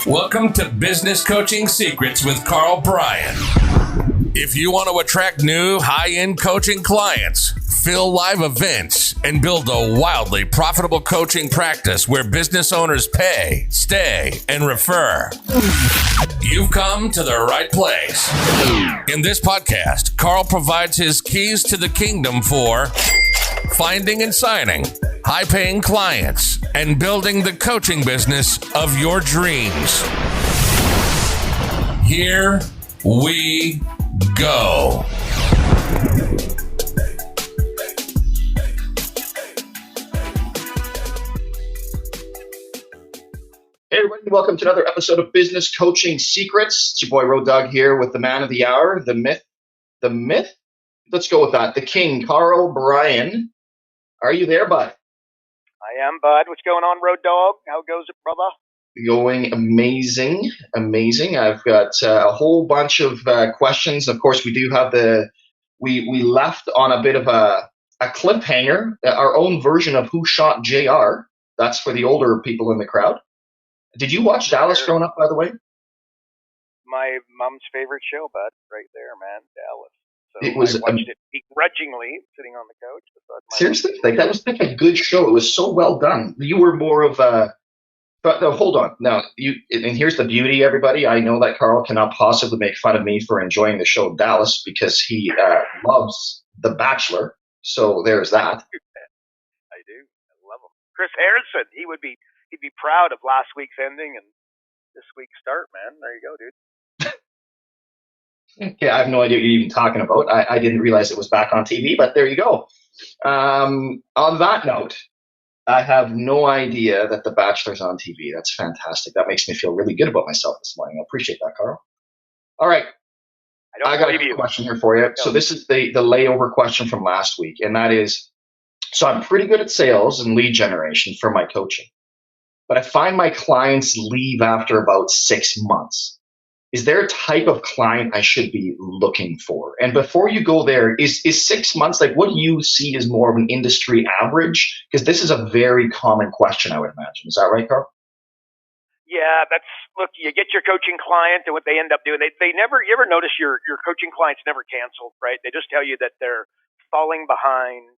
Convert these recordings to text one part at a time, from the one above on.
Welcome to Business Coaching Secrets with Karl Bryan. If you want to attract new high-end coaching clients, fill live events, and build a wildly profitable coaching practice where business owners pay, stay, and refer, you've come to the right place. In this podcast, Karl provides his keys to the kingdom for finding and signing high-paying clients and building the coaching business of your dreams. Here we go. Hey everybody, welcome to another episode of Business Coaching Secrets. It's your boy Road Dogg here with the man of the hour, the myth? Let's go with that. The king, Karl Bryan. Are you there, bud? I am, bud. What's going on, Road Dogg? How goes it, brother? Going amazing. I've got a whole bunch of questions. Of course, we do have we left on a bit of a cliffhanger, our own version of Who Shot JR. That's for the older people in the crowd. Did you watch Dallas growing up, by the way? My mom's favorite show, bud. Right there, man. Dallas. So It was I watched it begrudgingly, sitting on the couch. Seriously? That was like a good show. It was so well done. You were more of a... But no, hold on. Now, and here's the beauty, everybody. I know that Karl cannot possibly make fun of me for enjoying the show Dallas because he loves The Bachelor. So there's that. I do. I love him. Chris Harrison. He'd be proud of last week's ending and this week's start, man. There you go, dude. Yeah, I have no idea what you're even talking about. I didn't realize it was back on TV, but there you go. On that note, I have no idea that The Bachelor's on TV. That's fantastic. That makes me feel really good about myself this morning. I appreciate that, Karl. All right. I got a question here for you. No. So this is the layover question from last week, and that is, so I'm pretty good at sales and lead generation for my coaching, but I find my clients leave after about 6 months. Is there a type of client I should be looking for? And before you go there, is 6 months, like what do you see as more of an industry average? Because this is a very common question, I would imagine. Is that right, Karl? Yeah, look, you get your coaching client and what they end up doing, they never, you ever notice your coaching clients never cancel, right? They just tell you that they're falling behind,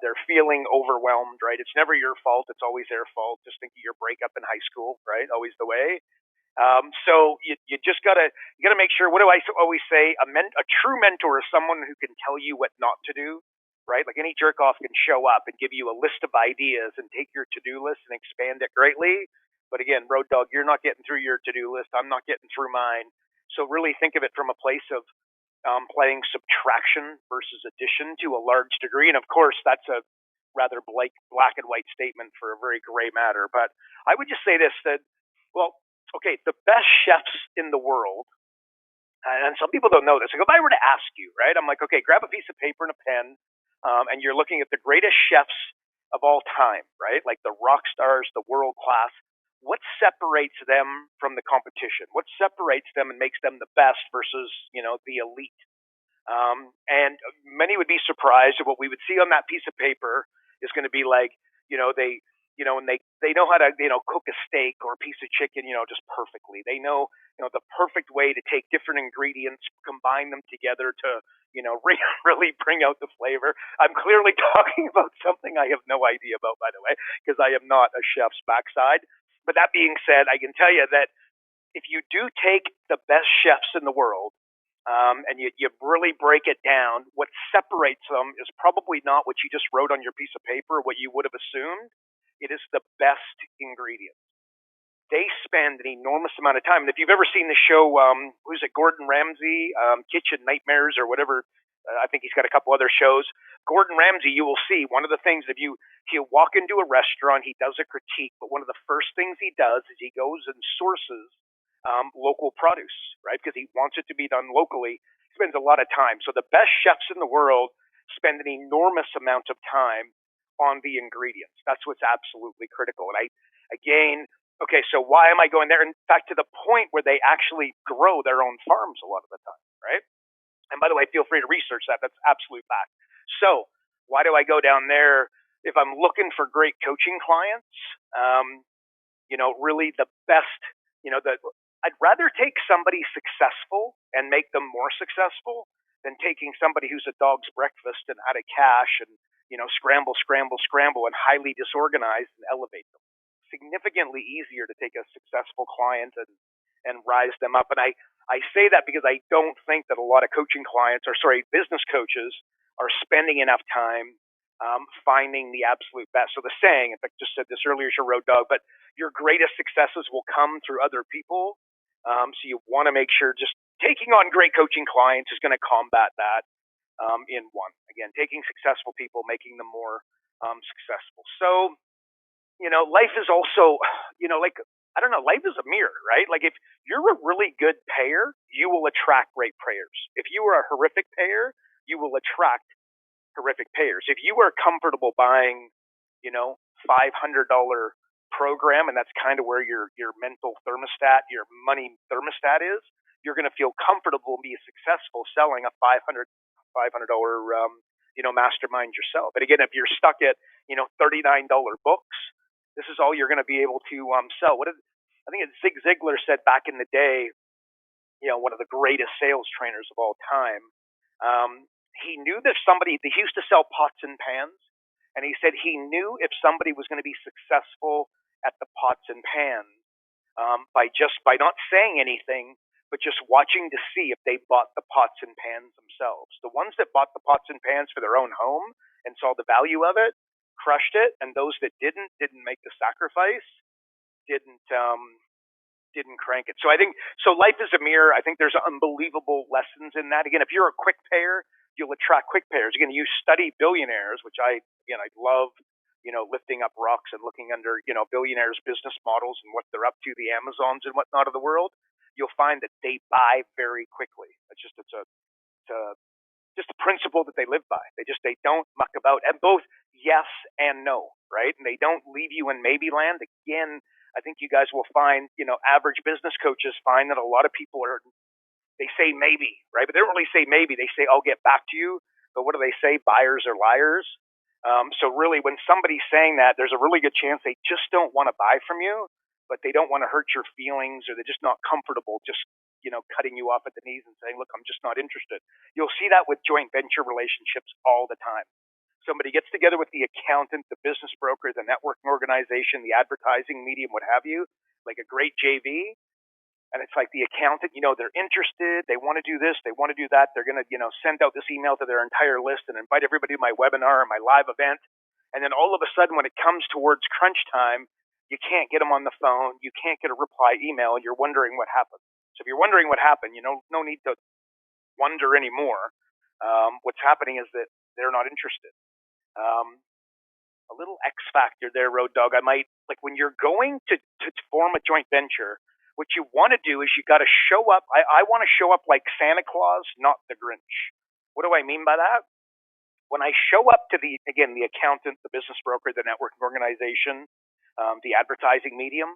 they're feeling overwhelmed, right? It's never your fault. It's always their fault. Just think of your breakup in high school, right? Always the way. So you just gotta make sure. What do I always say? A true mentor is someone who can tell you what not to do, right? Like any jerk off can show up and give you a list of ideas and take your to-do list and expand it greatly. But again, Road Dogg, you're not getting through your to-do list. I'm not getting through mine. So really think of it from a place of playing subtraction versus addition to a large degree. And of course, that's a rather black and white statement for a very gray matter. But I would just say this, that, well, okay, the best chefs in the world, and some people don't know this. Like if I were to ask you, right, I'm like, okay, grab a piece of paper and a pen, and you're looking at the greatest chefs of all time, right? Like the rock stars, the world class. What separates them from the competition? What separates them and makes them the best versus, the elite? And many would be surprised at what we would see on that piece of paper is going to be like, and they know how to, cook a steak or a piece of chicken, just perfectly. They know, the perfect way to take different ingredients, combine them together to, really bring out the flavor. I'm clearly talking about something I have no idea about, by the way, because I am not a chef's backside. But that being said, I can tell you that if you do take the best chefs in the world, and you really break it down, what separates them is probably not what you just wrote on your piece of paper, what you would have assumed. It is the best ingredients. They spend an enormous amount of time. And if you've ever seen the show, who's it, Gordon Ramsay, Kitchen Nightmares or whatever, I think he's got a couple other shows. Gordon Ramsay, you will see one of the things, if you walk into a restaurant, he does a critique, but one of the first things he does is he goes and sources local produce, right? Because he wants it to be done locally. He spends a lot of time. So the best chefs in the world spend an enormous amount of time on the ingredients. That's what's absolutely critical. And okay, so why am I going there? In fact, to the point where they actually grow their own farms a lot of the time, right? And by the way, feel free to research that. That's absolute fact. So why do I go down there if I'm looking for great coaching clients? Really the best that I'd rather take somebody successful and make them more successful than taking somebody who's a dog's breakfast and out of cash and, scramble, scramble, scramble and highly disorganized and elevate them. Significantly easier to take a successful client and rise them up. And I say that because I don't think that a lot of business coaches are spending enough time finding the absolute best. So the saying, in fact, I just said this earlier to Road Dog, but your greatest successes will come through other people. So you want to make sure just taking on great coaching clients is going to combat that in one. Again, taking successful people, making them more successful. So, life is also, life is a mirror, right? Like if you're a really good payer, you will attract great payers. If you are a horrific payer, you will attract horrific payers. If you are comfortable buying, $500 program, and that's kind of where your mental thermostat, your money thermostat is, you're going to feel comfortable and be successful selling a $500 mastermind yourself. But again, if you're stuck at, $39 books, this is all you're going to be able to sell. I think it's Zig Ziglar said back in the day, one of the greatest sales trainers of all time. He knew that he used to sell pots and pans, and he said he knew if somebody was going to be successful at the pots and pans by not saying anything, but just watching to see if they bought the pots and pans themselves. The ones that bought the pots and pans for their own home and saw the value of it, crushed it, and those that didn't make the sacrifice, didn't crank it. So I think life is a mirror. I think there's unbelievable lessons in that. Again, if you're a quick payer, you'll attract quick payers. Again, you study billionaires, which I love, lifting up rocks and looking under, billionaires' business models and what they're up to, the Amazons and whatnot of the world. You'll find that they buy very quickly. It's just a principle that they live by. They don't muck about, and both yes and no, right? And they don't leave you in maybe land. Again, I think you guys will find, average business coaches find that a lot of people they say maybe, right? But they don't really say maybe. They say, I'll get back to you. But what do they say? Buyers are liars. So really, when somebody's saying that, there's a really good chance they just don't want to buy from you, but they don't want to hurt your feelings, or they're just not comfortable just, cutting you off at the knees and saying, look, I'm just not interested. You'll see that with joint venture relationships all the time. Somebody gets together with the accountant, the business broker, the networking organization, the advertising medium, what have you, like a great JV. And it's like the accountant, they're interested, they want to do this, they want to do that. They're going to, send out this email to their entire list and invite everybody to my webinar or my live event. And then all of a sudden, when it comes towards crunch time, you can't get them on the phone, you can't get a reply email, and you're wondering what happened. So if you're wondering what happened, no need to wonder anymore. What's happening is that they're not interested. A little X factor there, Road Dog. When you're going to form a joint venture, what you want to do is you got to show up. I want to show up like Santa Claus, not the Grinch. What do I mean by that? When I show up to the accountant, the business broker, the networking organization, the advertising medium,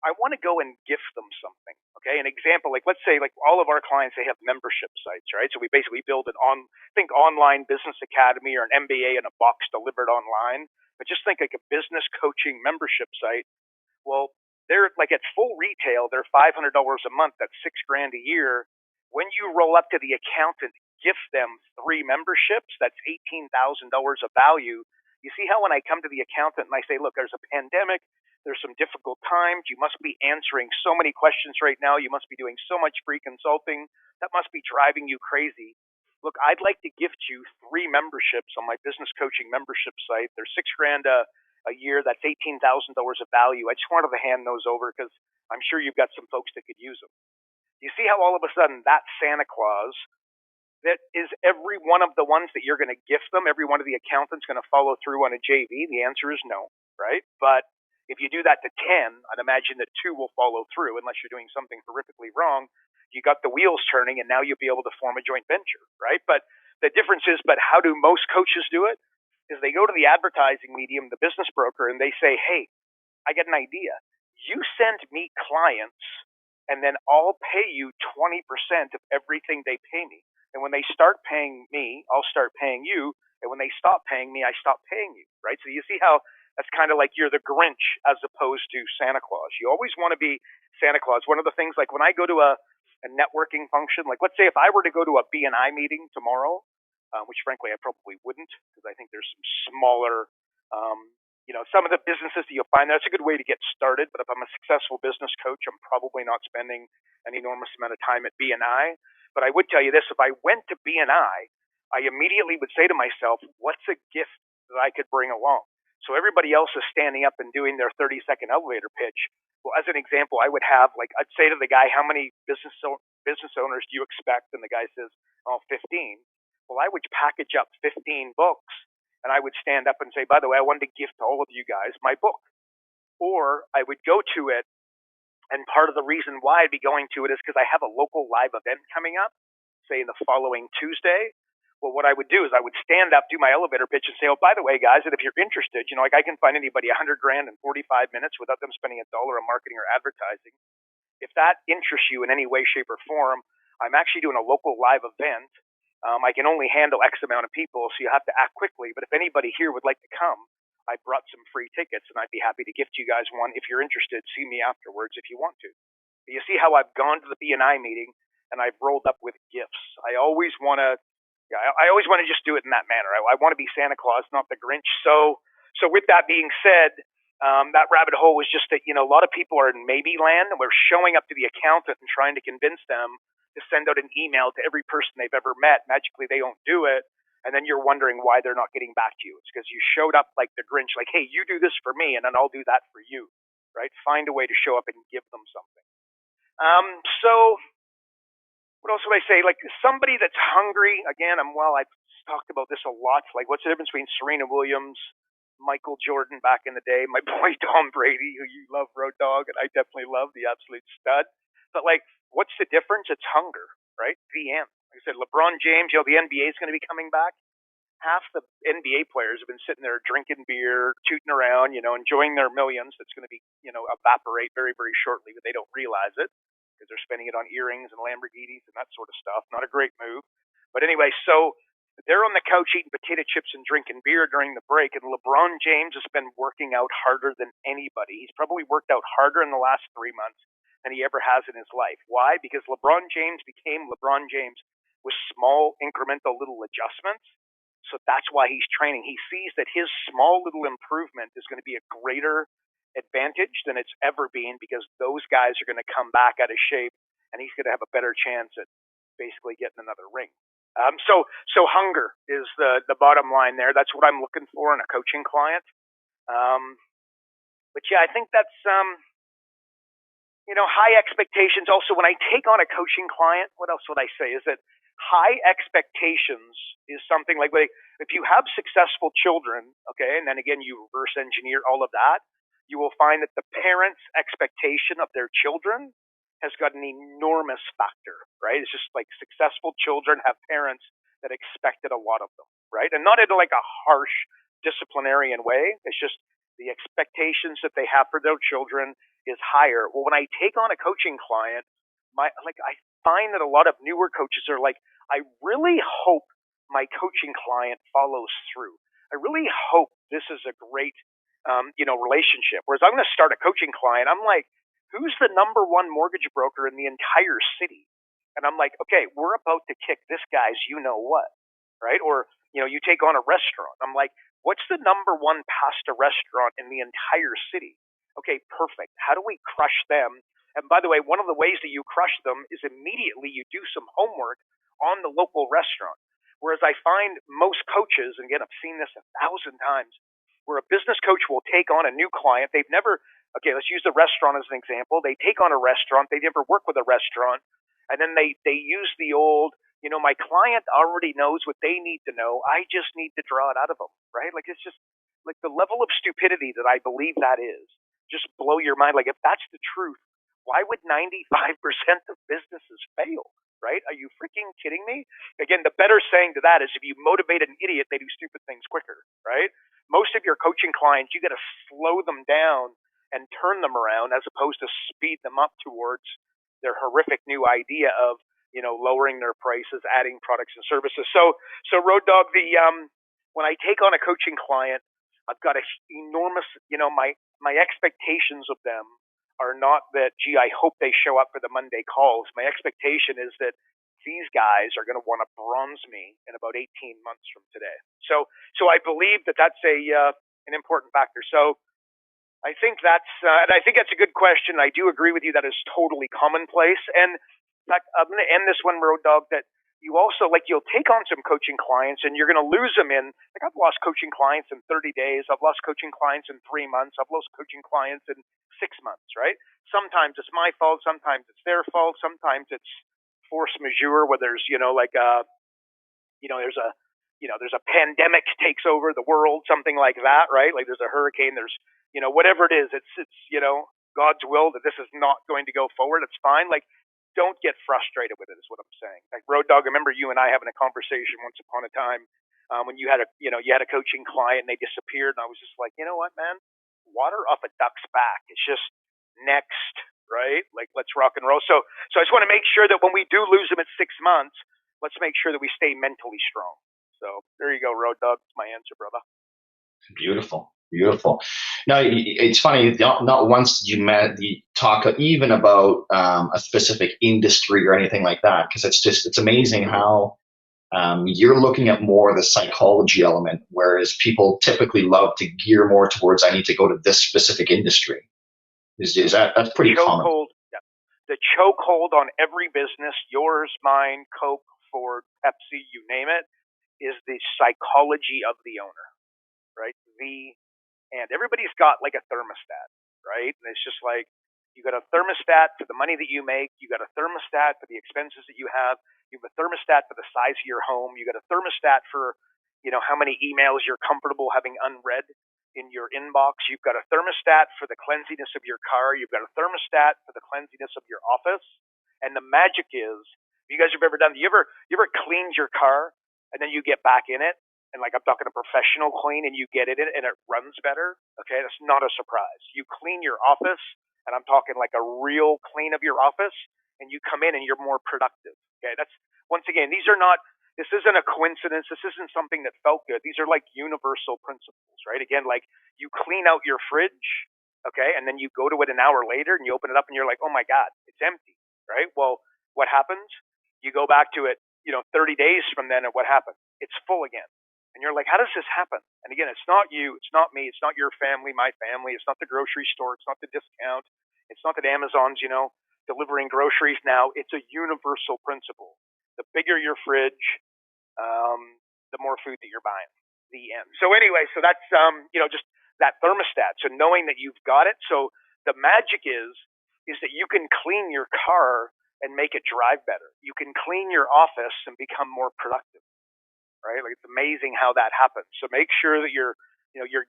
I want to go and gift them something. Okay, an example, let's say all of our clients, they have membership sites, right? So we basically build think online business academy or an MBA in a box delivered online. But just think like a business coaching membership site. Well, they're at full retail, they're $500 a month. That's $6,000 a year. When you roll up to the accountant, gift them 3 memberships, that's $18,000 of value. You see how when I come to the accountant and I say, look, there's a pandemic, there's some difficult times, you must be answering so many questions right now, you must be doing so much free consulting, that must be driving you crazy. Look, I'd like to gift you 3 memberships on my business coaching membership site. They're $6,000 a year, that's $18,000 of value. I just wanted to hand those over because I'm sure you've got some folks that could use them. You see how all of a sudden that Santa Claus, that is every one of the ones that you're going to gift them, every one of the accountants going to follow through on a JV? The answer is no, right? But if you do that to 10, I'd imagine that 2 will follow through unless you're doing something horrifically wrong. You got the wheels turning, and now you'll be able to form a joint venture, right? But the difference is, how do most coaches do it? Is they go to the advertising medium, the business broker, and they say, hey, I get an idea. You send me clients, and then I'll pay you 20% of everything they pay me. And when they start paying me, I'll start paying you. And when they stop paying me, I stop paying you, right? So you see how That's kind of like you're the Grinch as opposed to Santa Claus. You always want to be Santa Claus. One of the things, like when I go to a networking function, like let's say if I were to go to a BNI meeting tomorrow, which frankly I probably wouldn't, because I think there's some smaller, some of the businesses that you'll find, that's a good way to get started. But if I'm a successful business coach, I'm probably not spending an enormous amount of time at BNI. But I would tell you this, if I went to BNI, I immediately would say to myself, what's a gift that I could bring along? So everybody else is standing up and doing their 30-second elevator pitch. Well, as an example, I would have, like, I'd say to the guy, how many business owners do you expect? And the guy says, 15. Well, I would package up 15 books, and I would stand up and say, by the way, I wanted to gift to all of you guys my book. Or I would go to it, and part of the reason why I'd be going to it is because I have a local live event coming up, say the following Tuesday. Well, what I would do is I would stand up, do my elevator pitch, and say, oh, by the way, guys, and if you're interested, like I can find anybody $100,000 in 45 minutes without them spending $1 on marketing or advertising. If that interests you in any way, shape, or form, I'm actually doing a local live event. I can only handle X amount of people, so you have to act quickly. But if anybody here would like to come, I brought some free tickets, and I'd be happy to gift you guys one. If you're interested, see me afterwards if you want to. But you see how I've gone to the BNI meeting, and I've rolled up with gifts. I always want to just do it in that manner. I want to be Santa Claus, not the Grinch. So with that being said, that rabbit hole was just that, a lot of people are in maybe land, and we're showing up to the accountant and trying to convince them to send out an email to every person they've ever met. Magically, they don't do it. And then you're wondering why they're not getting back to you. It's because you showed up like the Grinch, like, hey, you do this for me, and then I'll do that for you, right? Find a way to show up and give them something. So what else would I say? Like somebody that's hungry, again, I've talked about this a lot. Like what's the difference between Serena Williams, Michael Jordan back in the day, my boy Tom Brady, who you love, Road Dogg, and I definitely love, the absolute stud. But like, what's the difference? It's hunger, right? The end. Like I said, LeBron James, the NBA is going to be coming back. Half the NBA players have been sitting there drinking beer, tooting around, enjoying their millions. That's going to be, evaporate very, very shortly, but they don't realize it because they're spending it on earrings and Lamborghinis and that sort of stuff. Not a great move. But anyway, so they're on the couch eating potato chips and drinking beer during the break, and LeBron James has been working out harder than anybody. He's probably worked out harder in the last 3 months than he ever has in his life. Why? Because LeBron James became LeBron James with small, incremental little adjustments. So that's why he's training. He sees that his small little improvement is going to be a greater advantage than it's ever been, because those guys are going to come back out of shape, and he's going to have a better chance at basically getting another ring. So hunger is the bottom line there. That's what I'm looking for in a coaching client. But yeah, I think that's, high expectations. Also, when I take on a coaching client, what else would I say is that high expectations is something like if you have successful children, okay, and then again, you reverse engineer all of that, you will find that the parents' expectation of their children has got an enormous factor, right? It's just like successful children have parents that expected a lot of them, right? And not in like a harsh disciplinarian way. It's just the expectations that they have for their children is higher. Well, when I take on a coaching client, I find that a lot of newer coaches are like, I really hope my coaching client follows through. I really hope this is a great, relationship. Whereas I'm going to start a coaching client, I'm like, who's the number one mortgage broker in the entire city? And I'm like, okay, we're about to kick this guy's what, right? Or, you take on a restaurant. I'm like, what's the number one pasta restaurant in the entire city? Okay, perfect. How do we crush them? And by the way, one of the ways that you crush them is immediately you do some homework on the local restaurant. Whereas I find most coaches, and again, I've seen this 1,000 times, where a business coach will take on a new client. They've never, okay, let's use the restaurant as an example. They take on a restaurant. They never work with a restaurant. And then they use the old, my client already knows what they need to know. I just need to draw it out of them, right? Like, it's just like the level of stupidity that I believe that is. Just blow your mind. Like, if that's the truth, why would 95% of businesses fail, right? Are you freaking kidding me? Again, the better saying to that is if you motivate an idiot, they do stupid things quicker, right? Most of your coaching clients, you got to slow them down and turn them around as opposed to speed them up towards their horrific new idea of, lowering their prices, adding products and services. So Road Dogg, when I take on a coaching client, I've got a enormous, my expectations of them are not that, gee, I hope they show up for the Monday calls. My expectation is that these guys are going to want to bronze me in about 18 months from today. So I believe that that's an important factor. So I think and I think that's a good question. I do agree with you that is totally commonplace. And in fact, I'm going to end this one, Road Dog, that you also, you'll take on some coaching clients and you're going to lose them in, I've lost coaching clients in 30 days. I've lost coaching clients in 3 months. I've lost coaching clients in 6 months, right? Sometimes it's my fault. Sometimes it's their fault. Sometimes it's force majeure where there's, there's a pandemic takes over the world, something like that, right? Like there's a hurricane, there's, whatever it is, it's, God's will that this is not going to go forward. It's fine. Don't get frustrated with it is what I'm saying. Like Road Dog, I remember you and I having a conversation once upon a time when you had a coaching client and they disappeared. And I was just like, you know what, man, water off a duck's back. It's just next, right? Let's rock and roll. So I just want to make sure that when we do lose them at 6 months, let's make sure that we stay mentally strong. So there you go, Road Dog. That's my answer, brother. Beautiful. Beautiful. Now, it's funny, not once did you talk even about a specific industry or anything like that, because it's amazing how you're looking at more the psychology element, whereas people typically love to gear more towards, I need to go to this specific industry. That's pretty common? Yeah. The chokehold on every business, yours, mine, Coke, Ford, Pepsi, you name it, is the psychology of the owner, right? And everybody's got a thermostat, right? And it's just you got a thermostat for the money that you make. You got a thermostat for the expenses that you have. You have a thermostat for the size of your home. You got a thermostat for, how many emails you're comfortable having unread in your inbox. You've got a thermostat for the cleanliness of your car. You've got a thermostat for the cleanliness of your office. And the magic is, you guys have ever done, you ever cleaned your car and then you get back in it? And I'm talking a professional clean and you get in it and it runs better. Okay. That's not a surprise. You clean your office and I'm talking a real clean of your office and you come in and you're more productive. Okay. That's once again, this isn't a coincidence. This isn't something that felt good. These are universal principles, right? Again, you clean out your fridge. Okay. And then you go to it an hour later and you open it up and you're like, oh my God, it's empty. Right. Well, what happens? You go back to it, 30 days from then and what happened? It's full again. And you're like, how does this happen? And again, it's not you, it's not me, it's not your family, my family, it's not the grocery store, it's not the discount, it's not that Amazon's, delivering groceries now. It's a universal principle. The bigger your fridge, the more food that you're buying. The end. So anyway, so that's just that thermostat. So knowing that you've got it. So the magic is that you can clean your car and make it drive better. You can clean your office and become more productive. Right? It's amazing how that happens. So make sure that you're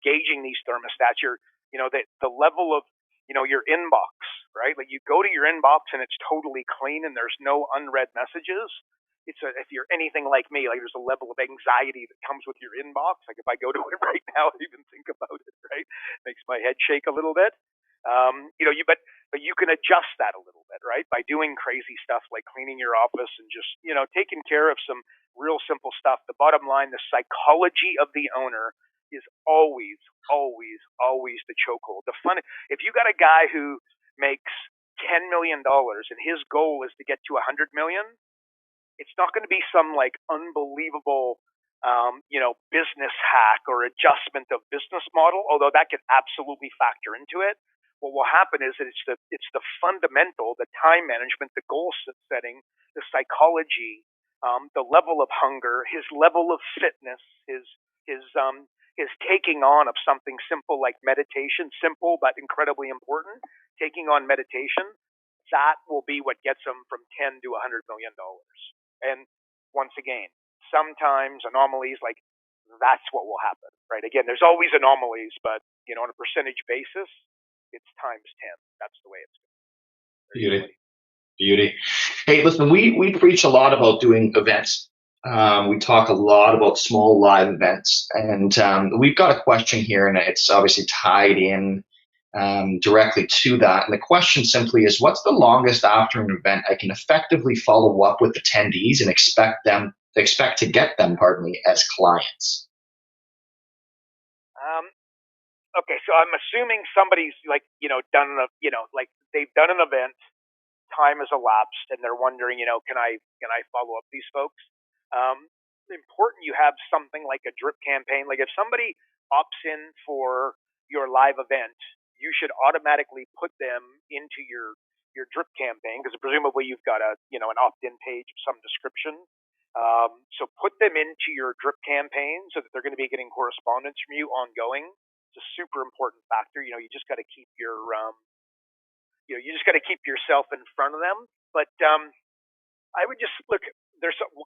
gauging these thermostats. The level of, your inbox, right? You go to your inbox and it's totally clean and there's no unread messages. If you're anything like me, there's a level of anxiety that comes with your inbox. If I go to it right now, I even think about it, right? Makes my head shake a little bit. But you can adjust that a little bit, right? By doing crazy stuff like cleaning your office and just, taking care of some real simple stuff. The bottom line, the psychology of the owner is always, always, always the chokehold. If you got a guy who makes $10 million and his goal is to get to 100 million, it's not going to be some unbelievable, business hack or adjustment of business model, although that could absolutely factor into it. What will happen is that it's the fundamental, the time management, the goal setting, the psychology, the level of hunger, his level of fitness, his taking on of something simple like meditation, simple but incredibly important, taking on meditation, that will be what gets him from 10 to $100 million. And once again, sometimes anomalies, that's what will happen, right? Again, there's always anomalies, but on a percentage basis, it's times 10. That's the way it's going. Beauty. Hey, listen, we preach a lot about doing events. We talk a lot about small live events, and we've got a question here, and it's obviously tied in directly to that. And the question simply is, what's the longest after an event I can effectively follow up with attendees and expect to get them, as clients? Okay, so I'm assuming somebody's like, done like they've done an event, time has elapsed, and they're wondering, can I follow up these folks? It's important you have something like a drip campaign. Like if somebody opts in for your live event, you should automatically put them into your drip campaign because presumably you've got an opt-in page of some description. So put them into your drip campaign so that they're going to be getting correspondence from you ongoing. It's a super important factor. You just got to keep you just got to keep yourself in front of them. But I would just look.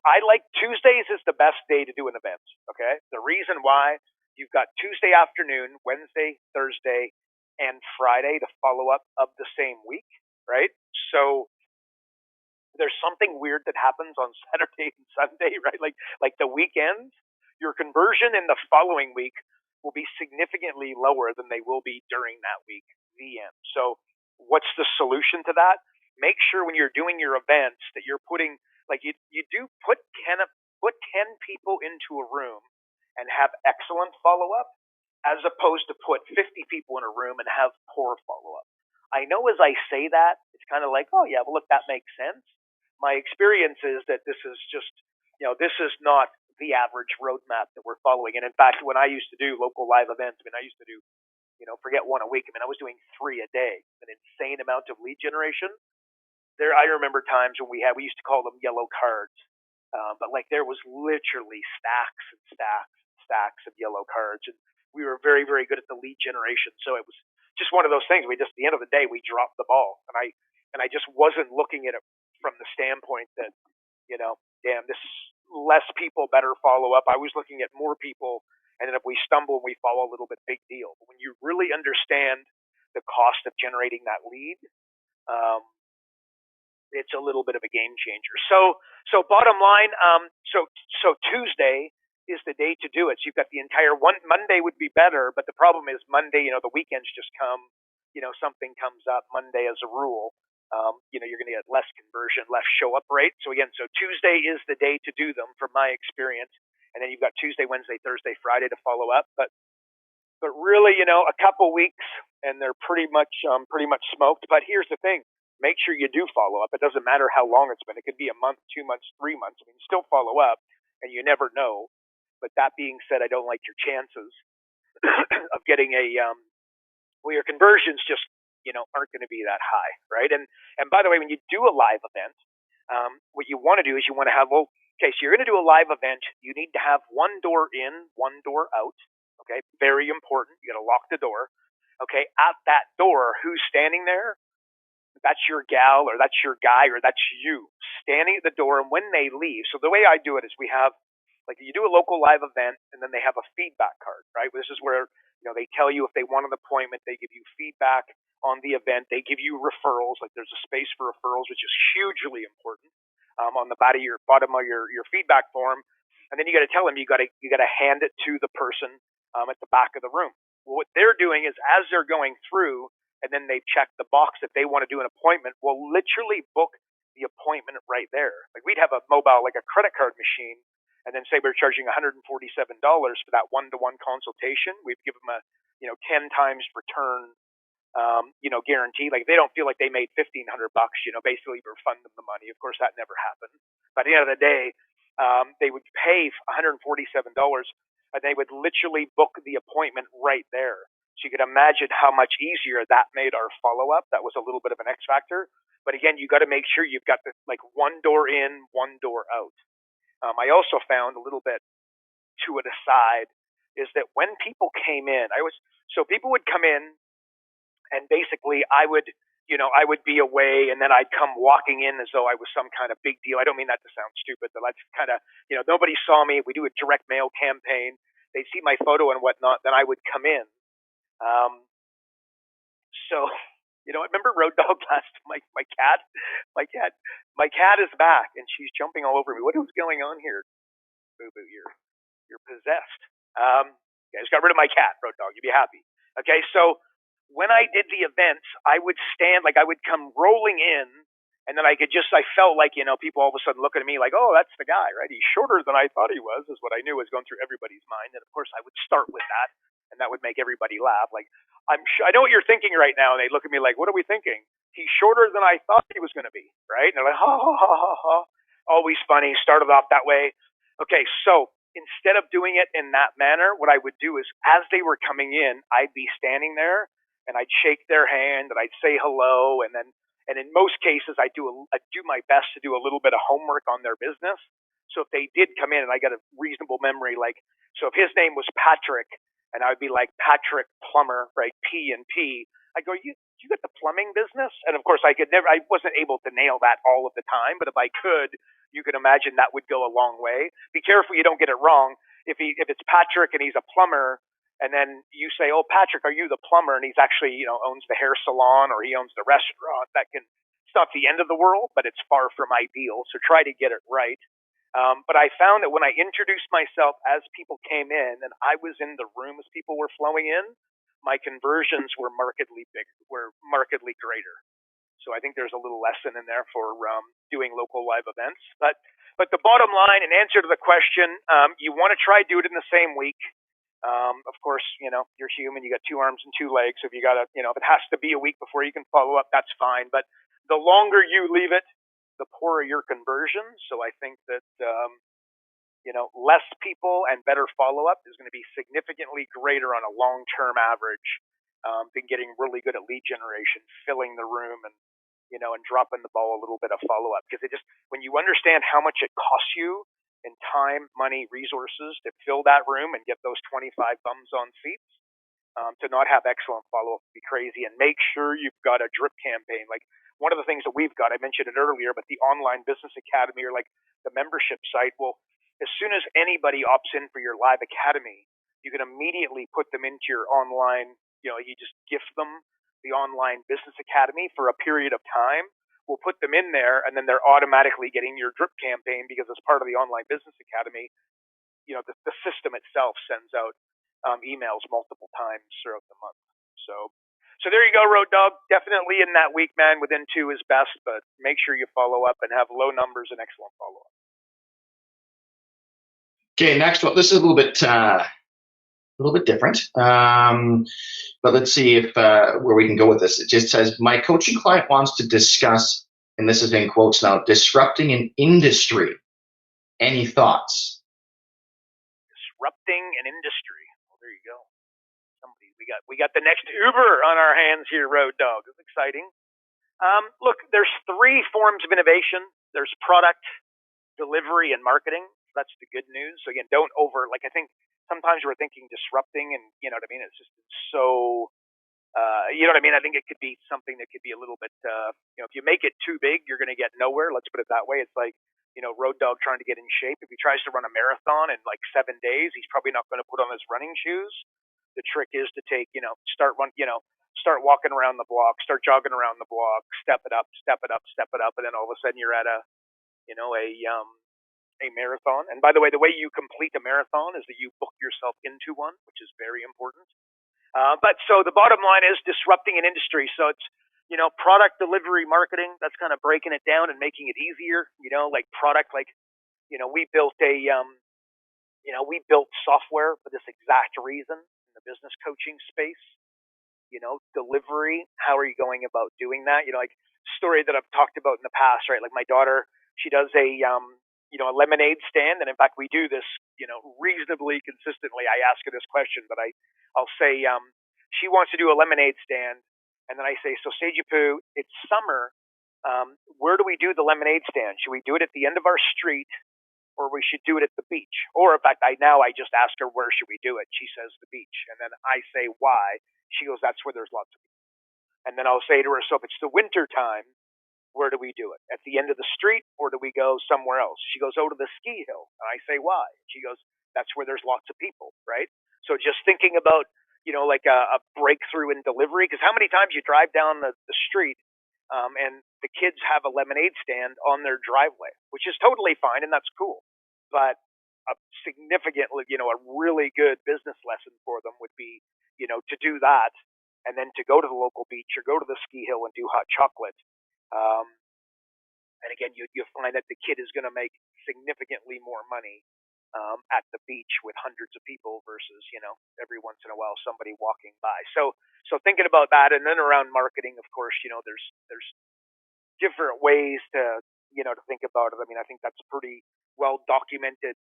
I like Tuesdays is the best day to do an event. Okay, the reason why you've got Tuesday afternoon, Wednesday, Thursday, and Friday to follow up of the same week, right? So there's something weird that happens on Saturday and Sunday, right? Like the weekends, your conversion in the following week will be significantly lower than they will be during that week, VM. So what's the solution to that? Make sure when you're doing your events that you're putting, like you do put 10 people into a room and have excellent follow-up as opposed to put 50 people in a room and have poor follow-up. I know as I say that, it's kind of like, oh yeah, well, look, that makes sense. My experience is that this is just, this is not the average roadmap that we're following. And in fact, when I used to do local live events, I used to do, forget one a week. I was doing 3 a day, an insane amount of lead generation. I remember times when we used to call them yellow cards. But like there was literally stacks and stacks and stacks of yellow cards. And we were very, very good at the lead generation. So it was just one of those things. At the end of the day, we dropped the ball. And I just wasn't looking at it from the standpoint that, damn, this less people better follow up. I was looking at more people. And then if we stumble and we fall a little bit, big deal. But when you really understand the cost of generating that lead, it's a little bit of a game changer. So bottom line, so Tuesday is the day to do it. So you've got the entire Monday would be better, but the problem is Monday, the weekends just come, something comes up Monday as a rule. You're going to get less conversion, less show up rate. So again, so Tuesday is the day to do them from my experience. And then you've got Tuesday, Wednesday, Thursday, Friday to follow up. But really, a couple weeks and they're pretty much smoked. But here's the thing. Make sure you do follow up. It doesn't matter how long it's been. It could be a month, 2 months, 3 months. Still follow up, and you never know. But that being said, I don't like your chances of getting your conversions just, aren't going to be that high, right? And by the way, when you do a live event, what you want to do is you want to have, so you're going to do a live event. You need to have one door in, one door out. Okay, very important. You got to lock the door. Okay, at that door, who's standing there? That's your gal or that's your guy or that's you standing at the door. And when they leave, so the way I do it is we have, like you do a local live event and then they have a feedback card, right? This is where, they tell you if they want an appointment, they give you feedback on the event. They give you referrals. Like there's a space for referrals, which is hugely important on the bottom of your feedback form. And then you got to tell them, you got to hand it to the person at the back of the room. Well, what they're doing is as they're going through, and then they check the box if they want to do an appointment, we'll literally book the appointment right there. Like we'd have a mobile, like a credit card machine, and then say we're charging $147 for that one-to-one consultation. We'd give them a, 10 times return, guarantee. Like they don't feel like they made $1,500, basically refund them the money. Of course, that never happened. But at the end of the day, they would pay $147, and they would literally book the appointment right there. So you could imagine how much easier that made our follow-up. That was a little bit of an X factor. But again, you got to make sure you've got one door in, one door out. I also found a little bit to an aside is that when people came in, people would come in and basically I would be away and then I'd come walking in as though I was some kind of big deal. I don't mean that to sound stupid, but that's kind of, nobody saw me. We do a direct mail campaign. They'd see my photo and whatnot. Then I would come in. I remember Road Dog last. My cat is back, and she's jumping all over me. What is going on here? Boo boo, you're possessed. I just got rid of my cat, Road Dog. You'd be happy. Okay, so when I did the events, I would stand, I would come rolling in, and then I felt like, people all of a sudden looking at me like, oh, that's the guy, right? He's shorter than I thought he was, is what I knew was going through everybody's mind. And of course, I would start with that. and that would make everybody laugh. Like, I know what you're thinking right now, and they look at me like, what are we thinking? He's shorter than I thought he was going to be, right? And they're like, ha ha ha ha ha. Always funny. Started off that way. Okay, so instead of doing it in that manner, what I would do is, as they were coming in, I'd be standing there and I'd shake their hand and I'd say hello, and in most cases I'd do my best to do a little bit of homework on their business. So if they did come in and I got a reasonable memory, like, so if his name was Patrick, and I would be like, Patrick Plumber, right? P and P. I go, you got the plumbing business? And of course I wasn't able to nail that all of the time, but if I could, you can imagine that would go a long way. Be careful you don't get it wrong. If it's Patrick and he's a plumber, and then you say, oh, Patrick, are you the plumber? And he's actually, owns the hair salon, or he owns the restaurant. It's not the end of the world, but it's far from ideal. So try to get it right. But I found that when I introduced myself as people came in and I was in the room as people were flowing in, my conversions were markedly greater. So I think there's a little lesson in there for doing local live events. But the bottom line, in answer to the question, you want to try do it in the same week. Of course, you're human. You got 2 arms and 2 legs. If you got if it has to be a week before you can follow up, that's fine. But the longer you leave it, the poorer your conversion. So I think that less people and better follow-up is going to be significantly greater on a long-term average than getting really good at lead generation, filling the room, and dropping the ball a little bit of follow-up. Because when you understand how much it costs you in time, money, resources to fill that room and get those 25 bums on seats, to not have excellent follow-up would be crazy. And make sure you've got a drip campaign. Like, one of the things that we've got, I mentioned it earlier, but the Online Business Academy, or like the membership site, well, as soon as anybody opts in for your live academy, you can immediately put them into your online, you just gift them the Online Business Academy for a period of time. We'll put them in there, and then they're automatically getting your drip campaign, because as part of the Online Business Academy, the system itself sends out emails multiple times throughout the month. So there you go, Road Dog. Definitely in that week, man. Within 2 is best, but make sure you follow up and have low numbers and excellent follow-up. Okay, next one. This is a little bit different, but let's see if where we can go with this. It just says, my coaching client wants to discuss, and this is in quotes now, disrupting an industry. Any thoughts? Disrupting an industry. Well, there you go. We got the next Uber on our hands here, Road Dog. It's exciting. Look, there's 3 forms of innovation. There's product, delivery, and marketing. That's the good news. So again, don't I think sometimes we're thinking disrupting, and you know what I mean? It's just so, you know what I mean? I think it could be something that could be a little bit, if you make it too big, you're going to get nowhere. Let's put it that way. It's like, Road Dog trying to get in shape. If he tries to run a marathon in like 7 days, he's probably not going to put on his running shoes. The trick is to start walking around the block, start jogging around the block, step it up, and then all of a sudden you're at a marathon. And by the way you complete a marathon is that you book yourself into one, which is very important. But so the bottom line is disrupting an industry. So it's product, delivery, marketing. That's kind of breaking it down and making it easier. Like product, we built we built software for this exact reason. The business coaching space, delivery. How are you going about doing that? Like story that I've talked about in the past, right? Like my daughter, she does a lemonade stand, and in fact, we do this, reasonably consistently. I ask her this question, but I'll say she wants to do a lemonade stand, and then I say, so Sejipu, it's summer. Where do we do the lemonade stand? Should we do it at the end of our street, or we should do it at the beach? Or in fact, I just ask her, where should we do it? She says the beach. And then I say, why? She goes, that's where there's lots of people. And then I'll say to her, so if it's the winter time, where do we do it? At the end of the street, or do we go somewhere else? She goes, oh, to the ski hill. And I say, why? She goes, that's where there's lots of people, right? So just thinking about, like a breakthrough in delivery, because how many times you drive down the street and the kids have a lemonade stand on their driveway, which is totally fine, and that's cool. But a significantly, a really good business lesson for them would be, to do that, and then to go to the local beach or go to the ski hill and do hot chocolate. And again, you find that the kid is going to make significantly more money at the beach with hundreds of people versus, every once in a while somebody walking by. So thinking about that, and then around marketing, of course, there's different ways to, to think about it. I mean, I think that's a pretty well documented,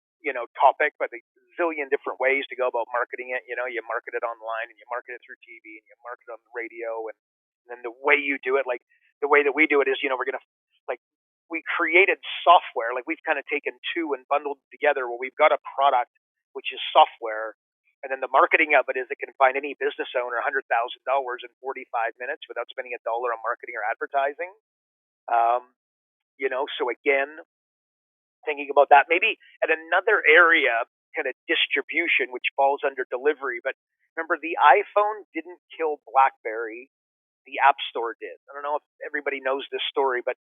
topic, but a zillion different ways to go about marketing it. You market it online, and you market it through TV, and you market it on the radio, and then the way you do it, like the way that we do it is, we're going to, like, we created software, like we've kind of taken two and bundled together where we've got a product, which is software. And then the marketing of it is it can find any business owner $100,000 in 45 minutes without spending $1 on marketing or advertising. So again, thinking about that, maybe at another area, kind of distribution, which falls under delivery. But remember, the iPhone didn't kill BlackBerry. The App Store did. I don't know if everybody knows this story, but,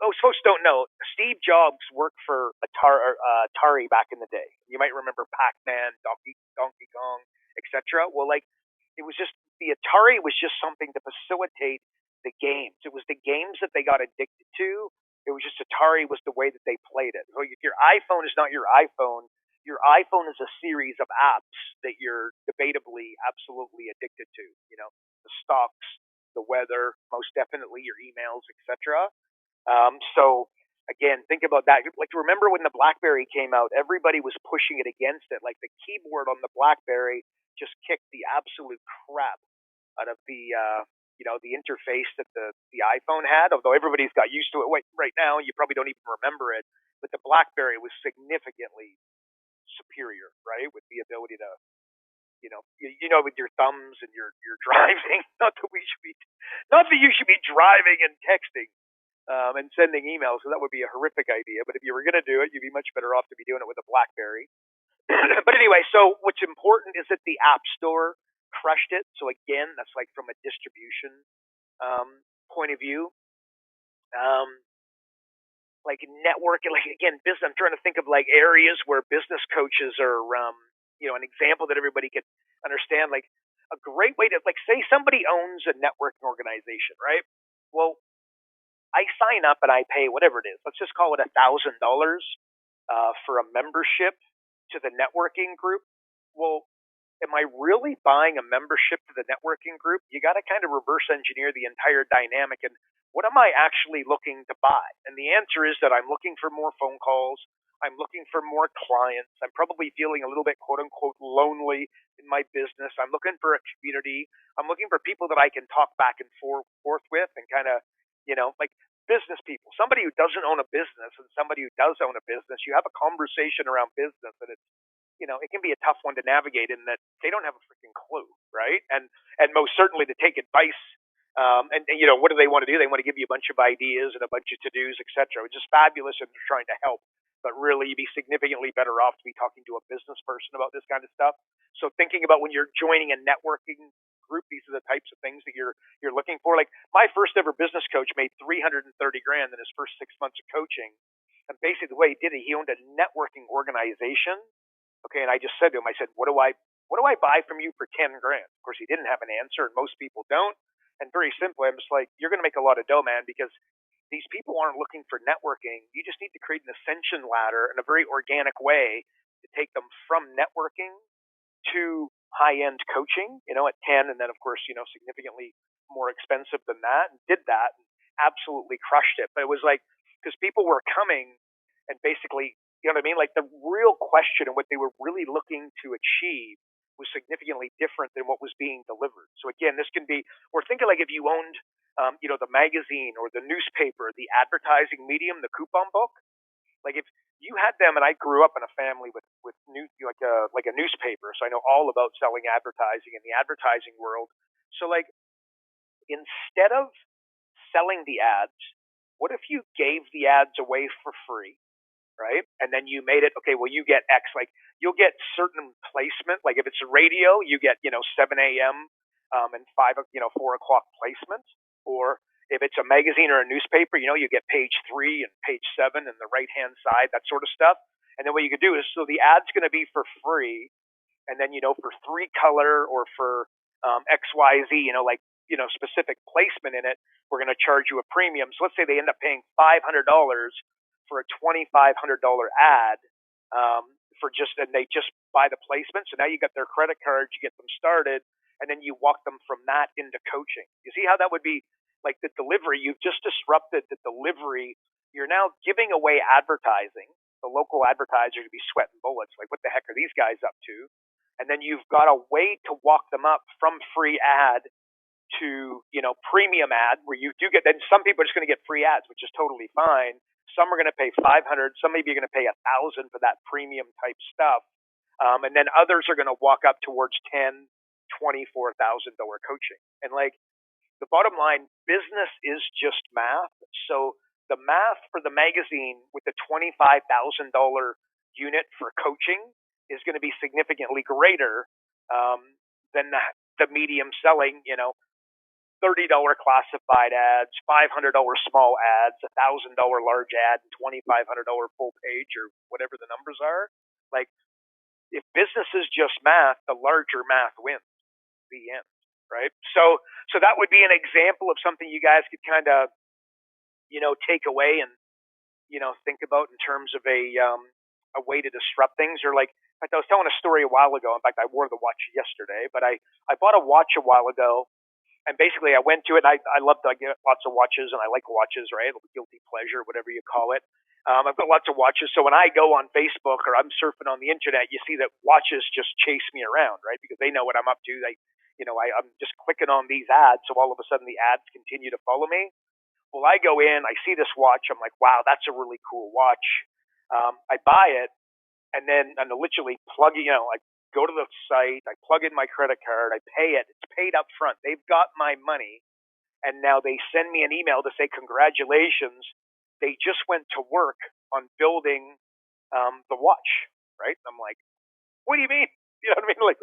most folks don't know. Steve Jobs worked for Atari back in the day. You might remember Pac-Man, Donkey Kong, etc. Well, it was just, the Atari was just something to facilitate the games. It was the games that they got addicted to. It was just Atari was the way that they played it. So if your iPhone is not your iPhone is a series of apps that you're debatably absolutely addicted to. The stocks, the weather, most definitely your emails, etc. So again, think about that. Like, remember when the BlackBerry came out, everybody was pushing it against it. Like, the keyboard on the BlackBerry just kicked the absolute crap out of the the interface that the iPhone had. Although everybody's got used to it right now, you probably don't even remember it. But the BlackBerry was significantly superior, right? With the ability to, with your thumbs and your driving. Not that you should be driving and texting and sending emails, so that would be a horrific idea. But if you were going to do it, you'd be much better off to be doing it with a BlackBerry. But anyway, so what's important is that the App Store crushed it. So again, that's like from a distribution point of view. Like networking, like again, business. I'm trying to think of like areas where business coaches are, an example that everybody could understand. Like a great way to, like, say somebody owns a networking organization, right? Well, I sign up and I pay whatever it is. Let's just call it $1,000 for a membership to the networking group. Well, am I really buying a membership to the networking group? You got to kind of reverse engineer the entire dynamic. And what am I actually looking to buy? And the answer is that I'm looking for more phone calls. I'm looking for more clients. I'm probably feeling a little bit, quote unquote, lonely in my business. I'm looking for a community. I'm looking for people that I can talk back and forth with, and kind of, like business people, somebody who doesn't own a business and somebody who does own a business. You have a conversation around business, and it's, it can be a tough one to navigate in that they don't have a freaking clue, right? And most certainly to take advice. And what do they want to do? They want to give you a bunch of ideas and a bunch of to-dos, etc., which is fabulous, and they're trying to help. But really, you'd be significantly better off to be talking to a business person about this kind of stuff. So thinking about when you're joining a networking group, these are the types of things that you're looking for. Like, my first ever business coach made $330,000 in his first 6 months of coaching. And basically the way he did it, he owned a networking organization. Okay, and I just said to him, I said, what do I buy from you for $10,000? Of course, he didn't have an answer, and most people don't. And very simply, I'm just like, you're going to make a lot of dough, man, because these people aren't looking for networking. You just need to create an ascension ladder in a very organic way to take them from networking to high-end coaching, at 10, and then, of course, significantly more expensive than that, and did that, and absolutely crushed it. But it was like, because people were coming and basically, you know what I mean? Like, the real question and what they were really looking to achieve was significantly different than what was being delivered. So again, this can be, or think of like if you owned, the magazine or the newspaper, the advertising medium, the coupon book. Like if you had them, and I grew up in a family with like a newspaper, so I know all about selling advertising in the advertising world. So like, instead of selling the ads, what if you gave the ads away for free? Right? And then you made it, okay, well, you get X, like you'll get certain placement. Like if it's a radio, you get, 7 a.m. And 4 o'clock placement. Or if it's a magazine or a newspaper, you get page 3 and page 7 and the right-hand side, that sort of stuff. And then what you could do is, so the ad's going to be for free. And then, for 3 color or for XYZ, specific placement in it, we're going to charge you a premium. So let's say they end up paying $500 for a $2,500 ad. and they just buy the placement. So now you got their credit cards, you get them started, and then you walk them from that into coaching. You see how that would be like the delivery? You've just disrupted the delivery. You're now giving away advertising. The local advertiser to be sweating bullets. Like, what the heck are these guys up to? And then you've got a way to walk them up from free ad to, premium ad, where you do get, then some people are just going to get free ads, which is totally fine. Some are going to pay 500, some maybe are going to pay 1,000 for that premium type stuff. And then others are going to walk up towards $10,000, $24,000 coaching. And like, the bottom line, business is just math. So the math for the magazine with the $25,000 unit for coaching is going to be significantly greater than the medium selling, $30 classified ads, $500 small ads, $1,000 large ad, and $2,500 full page, or whatever the numbers are. Like, if business is just math, the larger math wins. The end, right? So that would be an example of something you guys could kind of, take away and, think about in terms of a way to disrupt things. Or like, in fact, I was telling a story a while ago. In fact, I wore the watch yesterday, but I bought a watch a while ago. And basically, I went to it. And I get lots of watches, and I like watches, right? Guilty pleasure, whatever you call it. I've got lots of watches. So when I go on Facebook or I'm surfing on the internet, you see that watches just chase me around, right? Because they know what I'm up to. I'm just clicking on these ads. So all of a sudden, the ads continue to follow me. Well, I go in, I see this watch. I'm like, wow, that's a really cool watch. I buy it, and then I literally plug it. I go to the site, I plug in my credit card, I pay it. It's paid up front. They've got my money, and now they send me an email to say, congratulations, they just went to work on building the watch, right? I'm like, what do you mean? You know what I mean? Like,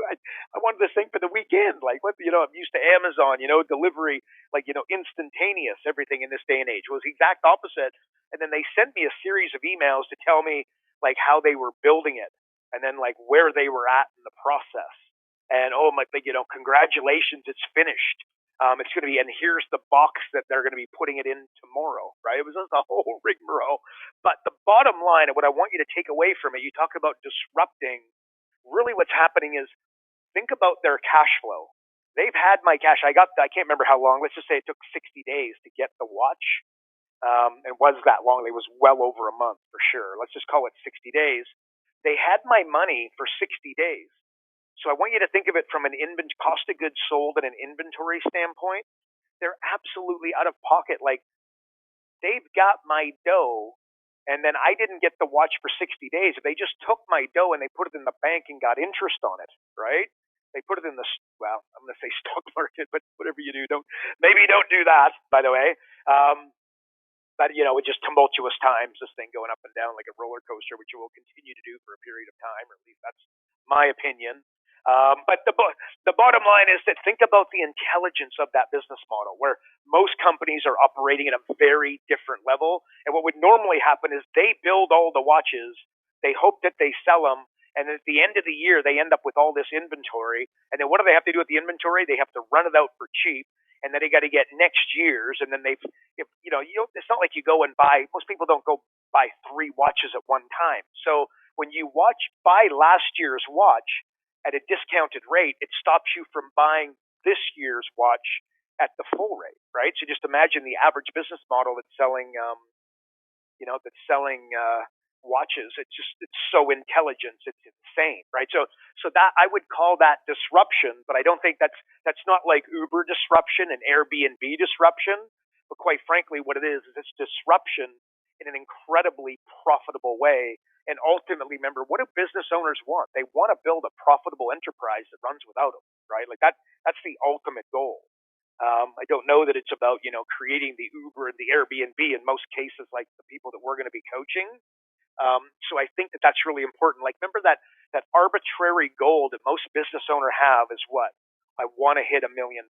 I wanted this thing for the weekend. Like, what? I'm used to Amazon, delivery, like, instantaneous, everything in this day and age. It was the exact opposite. And then they sent me a series of emails to tell me, like, how they were building it, and then, like, where they were at in the process. And, congratulations, it's finished. It's going to be, and here's the box that they're going to be putting it in tomorrow, right? It was just a whole rigmarole. But the bottom line, and what I want you to take away from it, you talk about disrupting. Really what's happening is, think about their cash flow. They've had my cash. I can't remember how long. Let's just say it took 60 days to get the watch. It was that long. It was well over a month for sure. Let's just call it 60 days. They had my money for 60 days. So I want you to think of it from an cost of goods sold and an inventory standpoint. They're absolutely out of pocket. Like, they've got my dough, and then I didn't get the watch for 60 days. They just took my dough and they put it in the bank and got interest on it, right? They put it in I'm going to say stock market, but whatever you do, don't do that, by the way. But, it's just tumultuous times, this thing going up and down like a roller coaster, which it will continue to do for a period of time, or at least that's my opinion. But the bottom line is that think about the intelligence of that business model, where most companies are operating at a very different level. And what would normally happen is they build all the watches, they hope that they sell them, and at the end of the year, they end up with all this inventory. And then what do they have to do with the inventory? They have to run it out for cheap. And then they got to get next year's, and then it's not like you go and buy. Most people don't go buy 3 watches at one time. So when you buy last year's watch at a discounted rate, it stops you from buying this year's watch at the full rate, right? So just imagine the average business model that's selling, watches. It's so intelligent, it's insane, right? So that, I would call that disruption, but I don't think that's not like Uber disruption and Airbnb disruption. But quite frankly, what it is it's disruption in an incredibly profitable way. And ultimately, remember, what do business owners want? They want to build a profitable enterprise that runs without them, right? Like that's the ultimate goal. I don't know that it's about, creating the Uber and the Airbnb in most cases, like the people that we're going to be coaching. So I think that that's really important. Like, remember that arbitrary goal that most business owners have is what? I want to hit $1 million.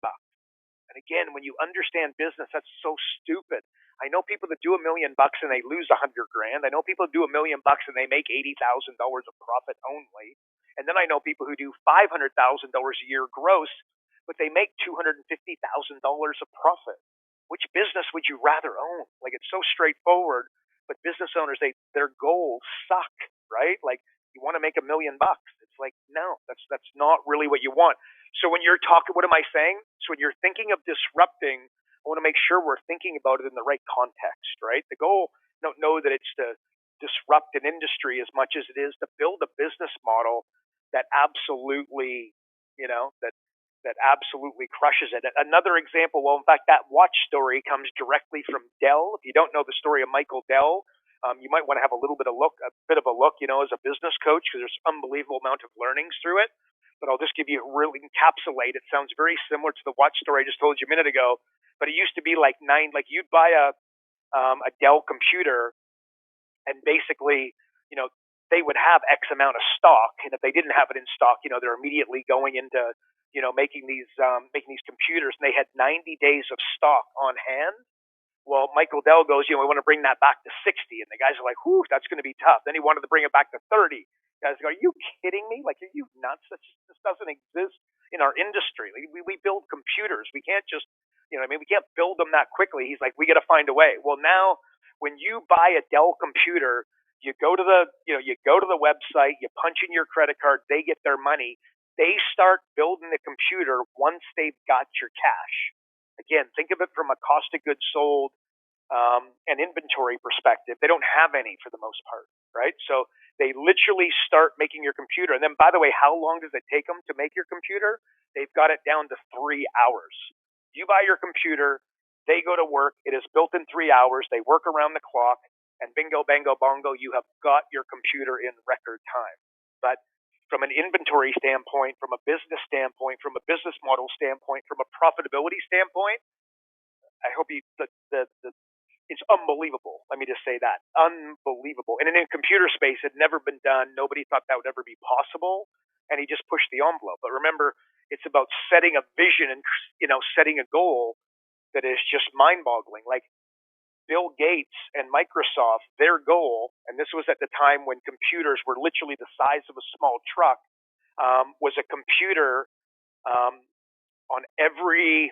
And again, when you understand business, that's so stupid. I know people that do $1 million and they lose $100,000. I know people that do $1 million and they make $80,000 of profit only. And then I know people who do $500,000 a year gross, but they make $250,000 of profit. Which business would you rather own? Like, it's so straightforward. But business owners, their goals suck, right? Like, you want to make $1 million. It's like, no, that's not really what you want. So when you're talking, what am I saying? So when you're thinking of disrupting, I want to make sure we're thinking about it in the right context, right? The goal, don't know that it's to disrupt an industry as much as it is to build a business model that absolutely, that absolutely crushes it. Another example, well, in fact, that watch story comes directly from Dell. If you don't know the story of Michael Dell, you might want to have a little bit of look, as a business coach, because there's unbelievable amount of learnings through it. But I'll just give you really encapsulate. It sounds very similar to the watch story I just told you a minute ago. But it used to be like you'd buy a Dell computer, and basically, they would have X amount of stock, and if they didn't have it in stock, they're immediately going into, making these computers, and they had 90 days of stock on hand. Well, Michael Dell goes, we want to bring that back to 60, and the guys are like, whew, that's going to be tough. Then he wanted to bring it back to 30. Guys go, are you kidding me? Like, are you nuts? This doesn't exist in our industry. Like, we build computers. We can't just, we can't build them that quickly. He's like, we got to find a way. Well, now when you buy a Dell computer, you go to the website, you punch in your credit card, they get their money. They start building the computer once they've got your cash. Again, think of it from a cost of goods sold and inventory perspective. They don't have any for the most part, right? So they literally start making your computer. And then, by the way, how long does it take them to make your computer? They've got it down to 3 hours. You buy your computer, they go to work. It is built in 3 hours. They work around the clock, and bingo, bango, bongo, you have got your computer in record time. But from an inventory standpoint, from a business standpoint, from a business model standpoint, from a profitability standpoint, I hope it's unbelievable. Let me just say that. Unbelievable. And in the computer space, it had never been done. Nobody thought that would ever be possible. And he just pushed the envelope. But remember, it's about setting a vision and, setting a goal that is just mind-boggling. Like Bill Gates and Microsoft, their goal, and this was at the time when computers were literally the size of a small truck, was a computer on every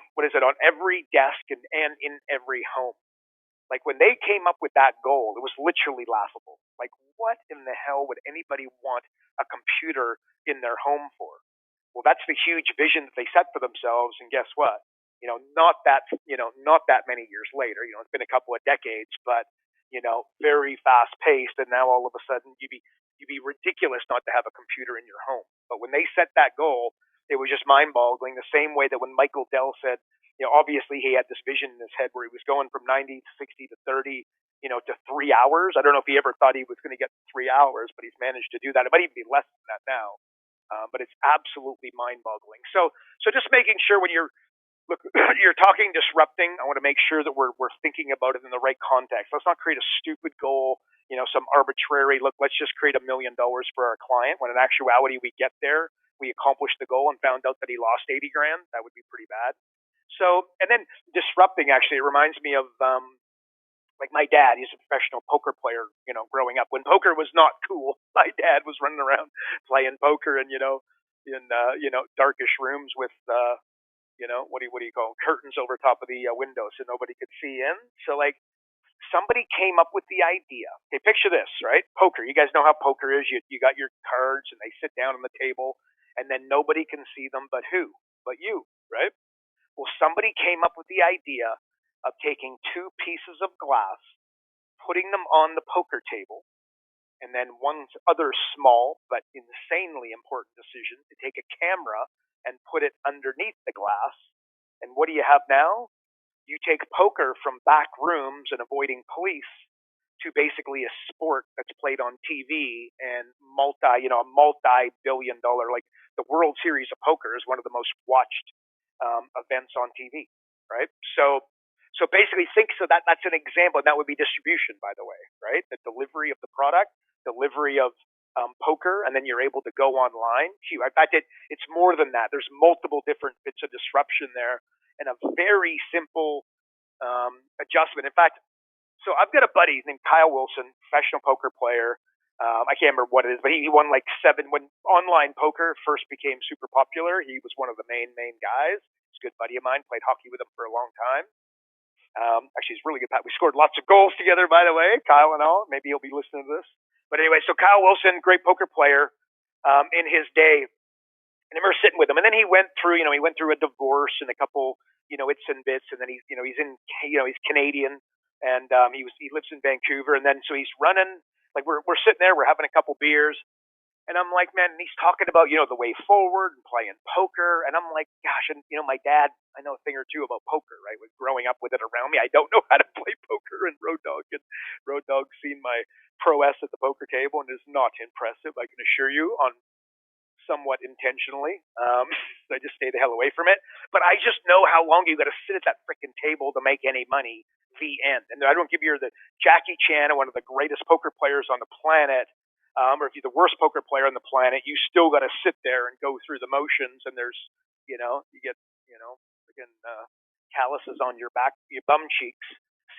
desk and in every home. Like when they came up with that goal, it was literally laughable. Like, what in the hell would anybody want a computer in their home for? Well, that's the huge vision that they set for themselves. And guess what? Not that many years later, it's been a couple of decades, but, very fast paced. And now all of a sudden you'd be ridiculous not to have a computer in your home. But when they set that goal, it was just mind boggling. The same way that when Michael Dell said, obviously he had this vision in his head where he was going from 90 to 60 to 30, to 3 hours. I don't know if he ever thought he was going to get 3 hours, but he's managed to do that. It might even be less than that now. But it's absolutely mind boggling. So just making sure when you're talking disrupting, I want to make sure that we're thinking about it in the right context. Let's not create a stupid goal, some arbitrary, let's just create $1 million for our client, when in actuality we get there, we accomplished the goal and found out that he lost 80 grand. That would be pretty bad. So, and then disrupting, actually, it reminds me of like my dad. He's a professional poker player, growing up. When poker was not cool, my dad was running around playing poker and, in darkish rooms with, what do you call them? Curtains over top of the window so nobody could see in. So, like, somebody came up with the idea. Okay, picture this, right? Poker. You guys know how poker is. You got your cards and they sit down on the table and then nobody can see them but who? But you, right? Well, somebody came up with the idea of taking 2 pieces of glass, putting them on the poker table, and then one other small but insanely important decision to take a camera and put it underneath the glass. And what do you have now? You take poker from back rooms and avoiding police to basically a sport that's played on TV and multi-billion dollar, like the World Series of Poker is one of the most watched events on TV, right? So basically that's an example, and that would be distribution, by the way, right? The delivery of the product, delivery of poker, and then you're able to go online. In fact, it's more than that. There's multiple different bits of disruption there, and a very simple adjustment. In fact, so I've got a buddy named Kyle Wilson, professional poker player. I can't remember what it is, but he won like 7 when online poker first became super popular. He was one of the main guys. He's a good buddy of mine. Played hockey with him for a long time. Actually, he's really good. We scored lots of goals together, by the way, Kyle and all. Maybe he'll be listening to this. But anyway, so Kyle Wilson, great poker player in his day. And I remember sitting with him, and then he went through a divorce and a couple, its and bits, and then he's Canadian, and he lives in Vancouver, and then so he's running, like we're sitting there, we're having a couple beers, and I'm like, man, and he's talking about, the way forward and playing poker, and I'm like, gosh, and my dad, I know a thing or two about poker, right? With growing up with it around me, I don't know how to play poker, and Road Dogg's seen my prowess at the poker table and is not impressive, I can assure you, on somewhat intentionally. So I just stay the hell away from it. But I just know how long you got to sit at that freaking table to make any money. The end. And I don't give you the Jackie Chan, one of the greatest poker players on the planet, or if you're the worst poker player on the planet, you still got to sit there and go through the motions. And there's, you get, freaking calluses on your back, your bum cheeks,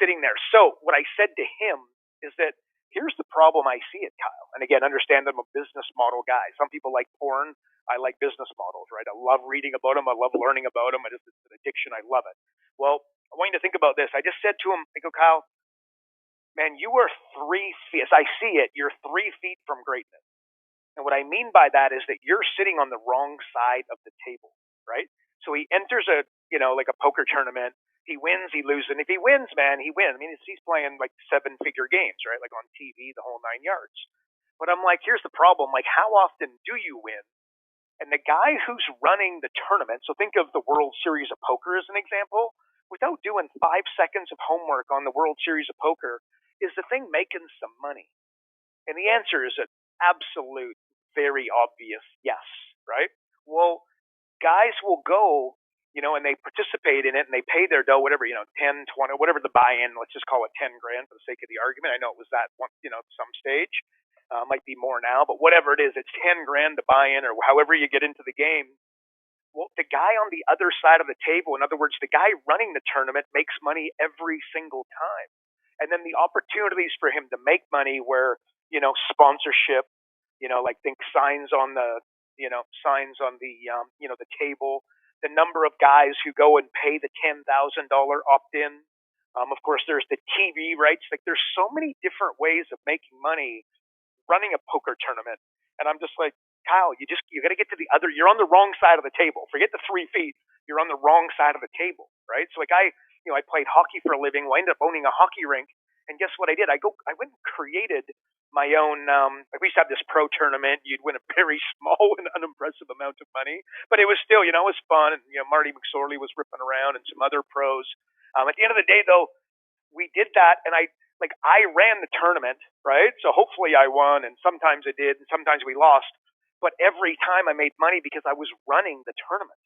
sitting there. So what I said to him is that here's the problem I see it, Kyle. And again, understand I'm a business model guy. Some people like porn. I like business models, right? I love reading about them. I love learning about them. It's an addiction. I love it. Well, I want you to think about this. I just said to him, I go, Kyle, man, you are 3 feet, as I see it, you're 3 feet from greatness. And what I mean by that is that you're sitting on the wrong side of the table, right? So he enters like a poker tournament. He wins, he loses. And if he wins, man, he wins. I mean, he's playing like 7-figure games, right? Like on TV, the whole 9 yards. But I'm like, here's the problem. Like, how often do you win? And the guy who's running the tournament, so think of the World Series of Poker as an example, without doing 5 seconds of homework on the World Series of Poker, is the thing making some money? And the answer is an absolute, very obvious yes, right? Well, guys will go, and they participate in it and they pay their dough, whatever, 10, 20, whatever the buy-in, let's just call it 10 grand for the sake of the argument. I know it was that one, some stage. Might be more now, but whatever it is, it's 10 grand to buy in or however you get into the game. Well, the guy on the other side of the table, in other words, the guy running the tournament makes money every single time. And then the opportunities for him to make money where, sponsorship, like think signs on the, the table, the number of guys who go and pay the $10,000 opt-in. Of course, there's the TV rights. Like there's so many different ways of making money running a poker tournament. And I'm just like, Kyle, you got to get to the other, you're on the wrong side of the table. Forget the 3 feet. You're on the wrong side of the table, right? So like I played hockey for a living. Well, I ended up owning a hockey rink. And guess what I did? I went and created my own, like we used to have this pro tournament. You'd win a very small and unimpressive amount of money, but it was still, it was fun. And, Marty McSorley was ripping around and some other pros. At the end of the day though, we did that. And I ran the tournament, right? So hopefully I won, and sometimes I did, and sometimes we lost. But every time I made money because I was running the tournament.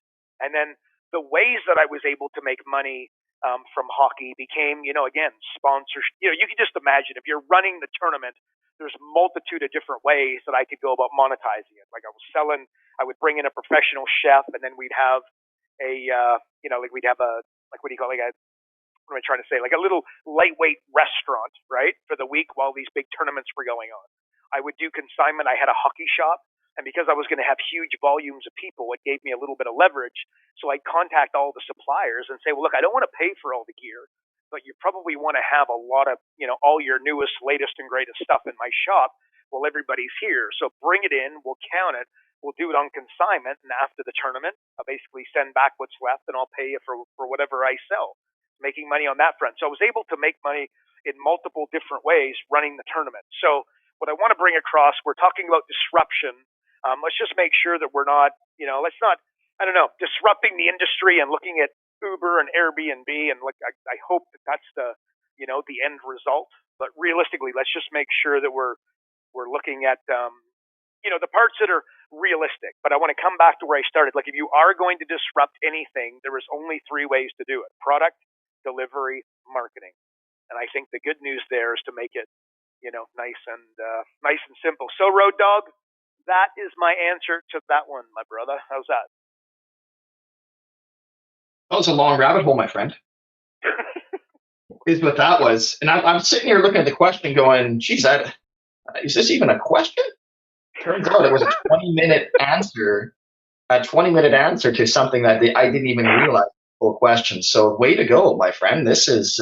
And then the ways that I was able to make money from hockey became, again, sponsorship. You can just imagine if you're running the tournament, there's a multitude of different ways that I could go about monetizing it. Like I would bring in a professional chef, and then we'd have what am I trying to say? Like a little lightweight restaurant, right? For the week while these big tournaments were going on. I would do consignment. I had a hockey shop. And because I was going to have huge volumes of people, it gave me a little bit of leverage. So I'd contact all the suppliers and say, well, look, I don't want to pay for all the gear, but you probably want to have a lot of, all your newest, latest, and greatest stuff in my shop while everybody's here. So bring it in. We'll count it. We'll do it on consignment. And after the tournament, I'll basically send back what's left and I'll pay you for whatever I sell. Making money on that front. So I was able to make money in multiple different ways running the tournament. So what I want to bring across, we're talking about disruption. Let's just make sure that we're not, disrupting the industry and looking at Uber and Airbnb. And I hope that's the end result. But realistically, let's just make sure that we're looking at, the parts that are realistic. But I want to come back to where I started. Like if you are going to disrupt anything, there is only 3 ways to do it: product, delivery, marketing. And I think the good news there is to make it, nice and simple. So Road Dogg, that is my answer to that one, my brother. How's that? That was a long rabbit hole, my friend. Is what that was. And I'm sitting here looking at the question going, geez, is this even a question? Turns out it was a 20-minute answer, to something that I didn't even realize. Question. So way to go, my friend. This is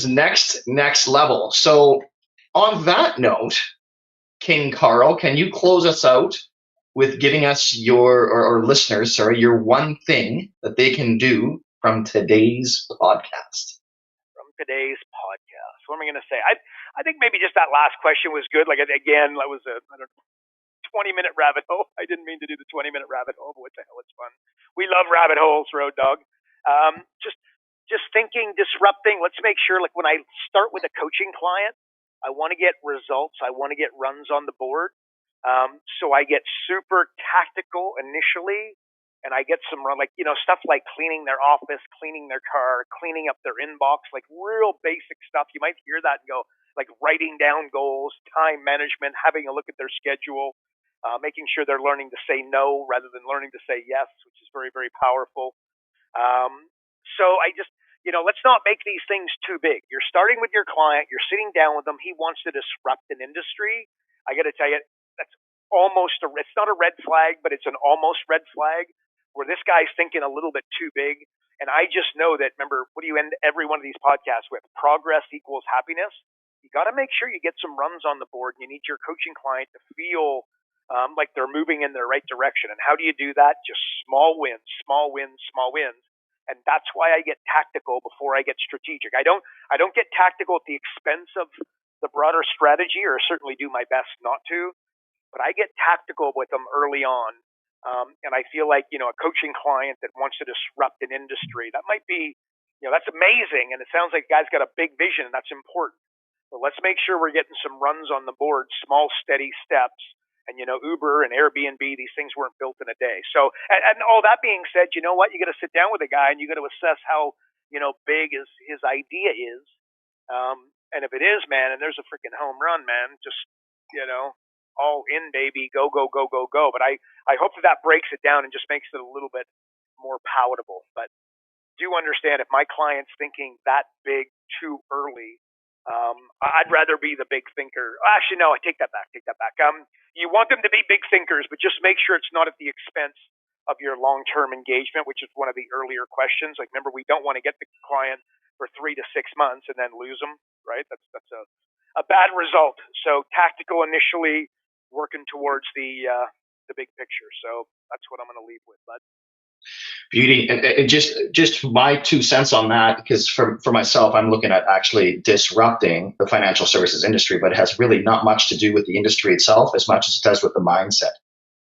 next level. So on that note, King Karl, can you close us out with giving us or listeners, your one thing that they can do from today's podcast? From today's podcast, what am I going to say? I think maybe just that last question was good. Like, again, that was a 20-minute rabbit hole. I didn't mean to do the 20-minute rabbit hole, but what the hell, it's fun. We love rabbit holes, Road Dog. Just thinking, disrupting. Let's make sure, like, when I start with a coaching client, I want to get results. I want to get runs on the board. So I get super tactical initially, and I get some run, like, stuff like cleaning their office, cleaning their car, cleaning up their inbox, like real basic stuff. You might hear that and go, like, writing down goals, time management, having a look at their schedule, making sure they're learning to say no rather than learning to say yes, which is very, very powerful. So I just, let's not make these things too big. You're starting with your client. You're sitting down with them. He wants to disrupt an industry. I got to tell you, that's it's not a red flag, but it's an almost red flag where this guy's thinking a little bit too big. And I just know that, remember, what do you end every one of these podcasts with? Progress equals happiness. You got to make sure you get some runs on the board. You need your coaching client to feel like they're moving in the right direction. And how do you do that? Just small wins, small wins, small wins. And that's why I get tactical before I get strategic. I don't get tactical at the expense of the broader strategy, or certainly do my best not to. But I get tactical with them early on. And I feel like, a coaching client that wants to disrupt an industry, that might be, that's amazing. And it sounds like the guy's got a big vision, and that's important. But let's make sure we're getting some runs on the board, small, steady steps. And, Uber and Airbnb, these things weren't built in a day. So, and all that being said, you know what? You got to sit down with a guy and you got to assess how, big his idea is. And if it is, man, and there's a freaking home run, man, just, all in, baby, go, go, go, go, go. But I hope that breaks it down and just makes it a little bit more palatable. But do understand, if my client's thinking that big too early, I'd rather be the big thinker. Actually, no, I take that back. You want them to be big thinkers, but just make sure it's not at the expense of your long-term engagement, which is one of the earlier questions. Like, remember, we don't want to get the client for 3 to 6 months and then lose them, right? That's a bad result. So tactical initially, working towards the big picture. So that's what I'm going to leave with, bud. Beauty. And just my 2 cents on that, because for myself, I'm looking at actually disrupting the financial services industry, but it has really not much to do with the industry itself as much as it does with the mindset.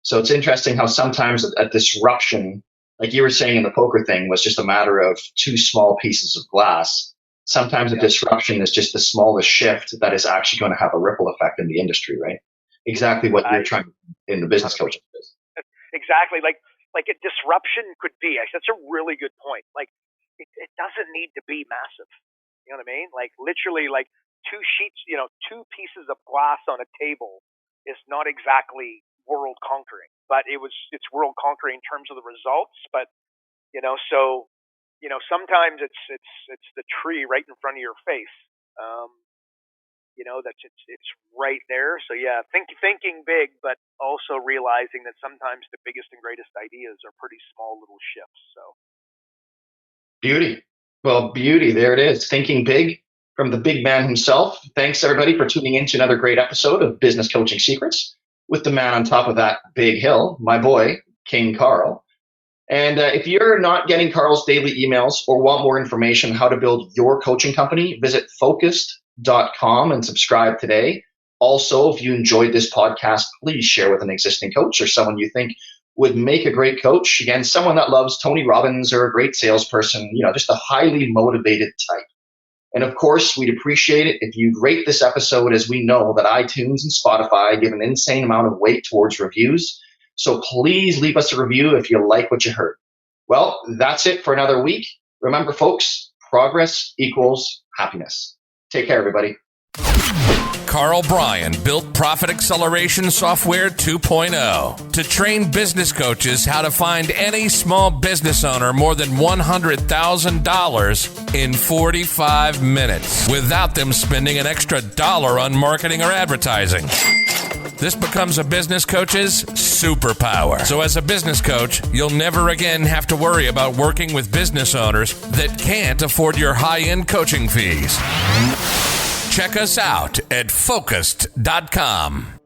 So it's interesting how sometimes a disruption, like you were saying in the poker thing, was just a matter of 2 small pieces of glass. Sometimes a disruption is just the smallest shift that is actually going to have a ripple effect in the industry, right? Exactly what you're trying in the business coaching business. Exactly. Like a disruption could be, that's a really good point. Like, it doesn't need to be massive. You know what I mean? Like, literally, like 2 sheets, 2 pieces of glass on a table is not exactly world conquering, but it's world conquering in terms of the results. But, so, sometimes it's the tree right in front of your face. It's right there. So yeah, thinking big, but also realizing that sometimes the biggest and greatest ideas are pretty small little shifts. So beauty. Well, beauty. There it is. Thinking big from the big man himself. Thanks everybody for tuning in to another great episode of Business Coaching Secrets with the man on top of that big hill, my boy, King Karl. And if you're not getting Karl's daily emails or want more information on how to build your coaching company, visit focused.com and subscribe today. Also, if you enjoyed this podcast, please share with an existing coach or someone you think would make a great coach. Again, someone that loves Tony Robbins or a great salesperson, just a highly motivated type. And of course, we'd appreciate it if you'd rate this episode, as we know that iTunes and Spotify give an insane amount of weight towards reviews. So please leave us a review if you like what you heard. Well, that's it for another week. Remember, folks, progress equals happiness. Take care, everybody. Karl Bryan built Profit Acceleration Software 2.0 to train business coaches how to find any small business owner more than $100,000 in 45 minutes without them spending an extra $1 on marketing or advertising. This becomes a business coach's superpower. So as a business coach, you'll never again have to worry about working with business owners that can't afford your high-end coaching fees. Check us out at focused.com.